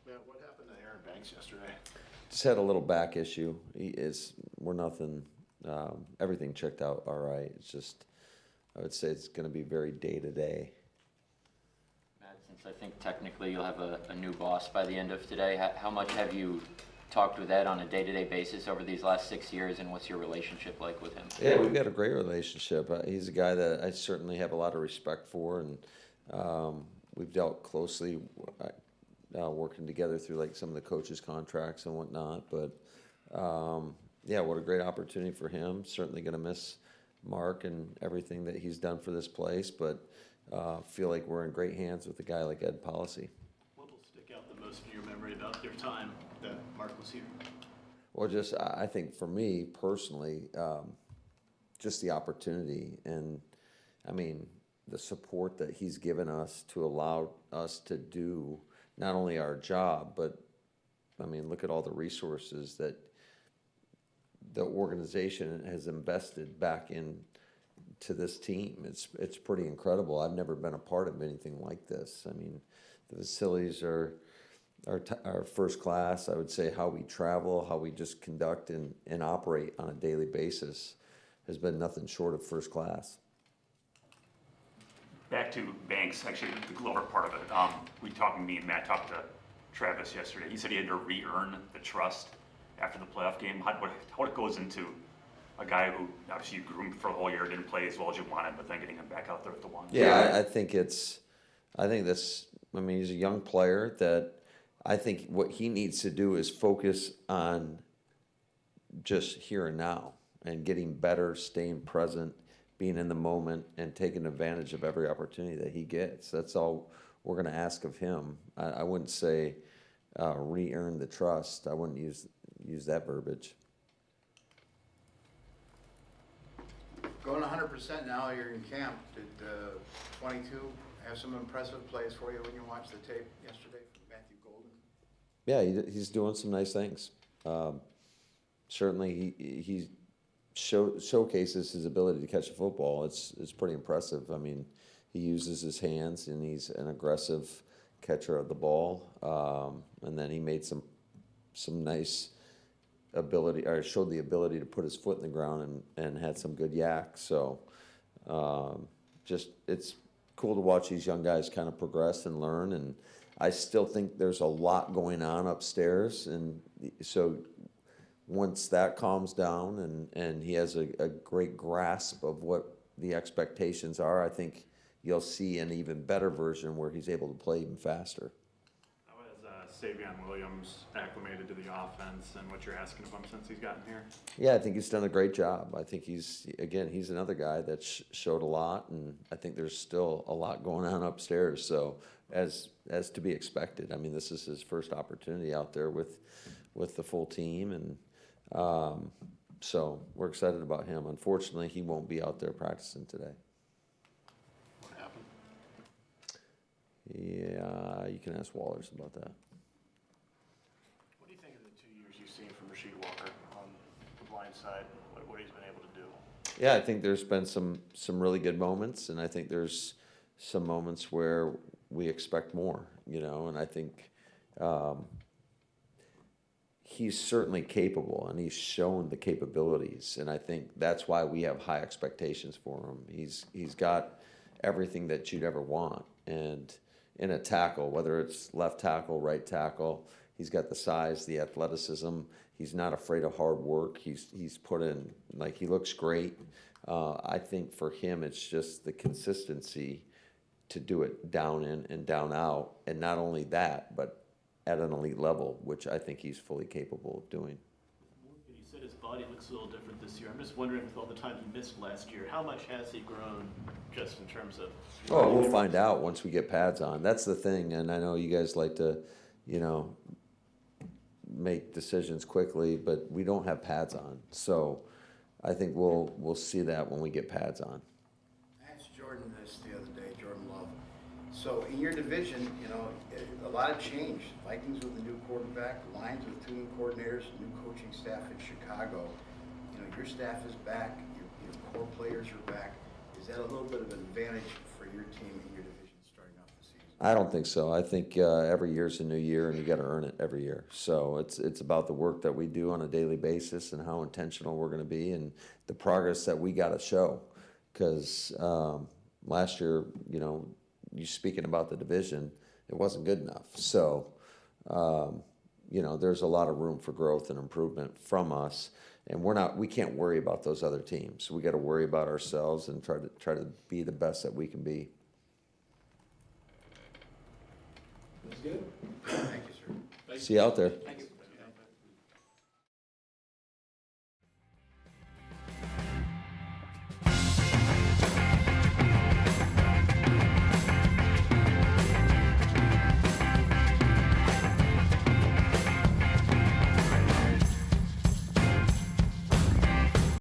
Matt, what happened to Aaron Banks yesterday? Just had a little back issue. We're nothing, everything checked out all right. It's just, I would say it's going to be very day to day. Matt, since I think technically you'll have a new boss by the end of today, how much have you talked with Ed on a day-to-day basis over these last 6 years, and what's your relationship like with him? Yeah, we've got a great relationship. He's a guy that I certainly have a lot of respect for, and we've dealt closely working together through like some of the coaches' contracts and whatnot. But yeah, what a great opportunity for him. Certainly going to miss Mark and everything that he's done for this place, but feel like we're in great hands with a guy like Ed Policy. What will stick out the most in your memory about your time that Mark was here? Well, just I think for me personally, just the opportunity and I mean the support that he's given us to allow us to do not only our job, but I mean look at all the resources that the organization has invested back in to this team. It's pretty incredible. I've never been a part of anything like this. I mean, the facilities are first class. I would say how we travel, how we just conduct and operate on a daily basis has been nothing short of first class. Back to Banks, actually, the Glover part of it. Me and Matt talked to Travis yesterday. He said he had to re-earn the trust after the playoff game. How it goes into a guy who obviously you groomed for the whole year, didn't play as well as you wanted, but then getting him back out there with the one. Yeah, I think I mean, he's a young player that I think what he needs to do is focus on just here and now and getting better, staying present, being in the moment, and taking advantage of every opportunity that he gets. That's all we're going to ask of him. I wouldn't say re-earn the trust. I wouldn't use that verbiage. Going 100% now, you're in camp. Did 22 have some impressive plays for you when you watched the tape yesterday from Matthew Golden? Yeah, he's doing some nice things. Certainly, he showcases his ability to catch a football. It's pretty impressive. I mean, he uses his hands, and he's an aggressive catcher of the ball. And then he made some nice ability, or showed the ability to put his foot in the ground and had some good yak. So just it's cool to watch these young guys kind of progress and learn. And I still think there's a lot going on upstairs. And so once that calms down and he has a great grasp of what the expectations are, I think you'll see an even better version where he's able to play even faster. How has Savion Williams acclimated to the offense and what you're asking of him since he's gotten here? Yeah, I think he's done a great job. I think he's another guy that showed a lot, and I think there's still a lot going on upstairs. So as to be expected, I mean, this is his first opportunity out there with the full team, and so we're excited about him. Unfortunately, he won't be out there practicing today. What happened? Yeah, you can ask Wallers about that. What do you think of the 2 years you've seen from Rasheed Walker on the blind side, what he's been able to do? Yeah, I think there's been some really good moments, and I think there's some moments where we expect more, and I think he's certainly capable, and he's shown the capabilities, and I think that's why we have high expectations for him. He's got everything that you'd ever want, and in a tackle, whether it's left tackle, right tackle, he's got the size, the athleticism. He's not afraid of hard work. He's put in, like, he looks great. I think for him, it's just the consistency to do it down in and down out, and not only that, but at an elite level, which I think he's fully capable of doing. You said his body looks a little different this year. I'm just wondering, with all the time he missed last year, how much has he grown just in terms of... Oh, we'll find out once we get pads on. That's the thing, and I know you guys like to, make decisions quickly, but we don't have pads on. So I think we'll see that when we get pads on. I asked Jordan this the other day, Jordan Love. So in your division, a lot of change. Vikings with a new quarterback, Lions with 2 new coordinators, new coaching staff in Chicago. Your staff is back, your core players are back. Is that a little bit of an advantage for your team in your division starting off the season? I don't think so. I think every year's a new year, and you got to earn it every year. So it's about the work that we do on a daily basis and how intentional we're going to be and the progress that we got to show. Because last year, you speaking about the division, it wasn't good enough. So there's a lot of room for growth and improvement from us, and we can't worry about those other teams. We got to worry about ourselves and try to be the best that we can be. That's good. Thank you, sir. See you out there.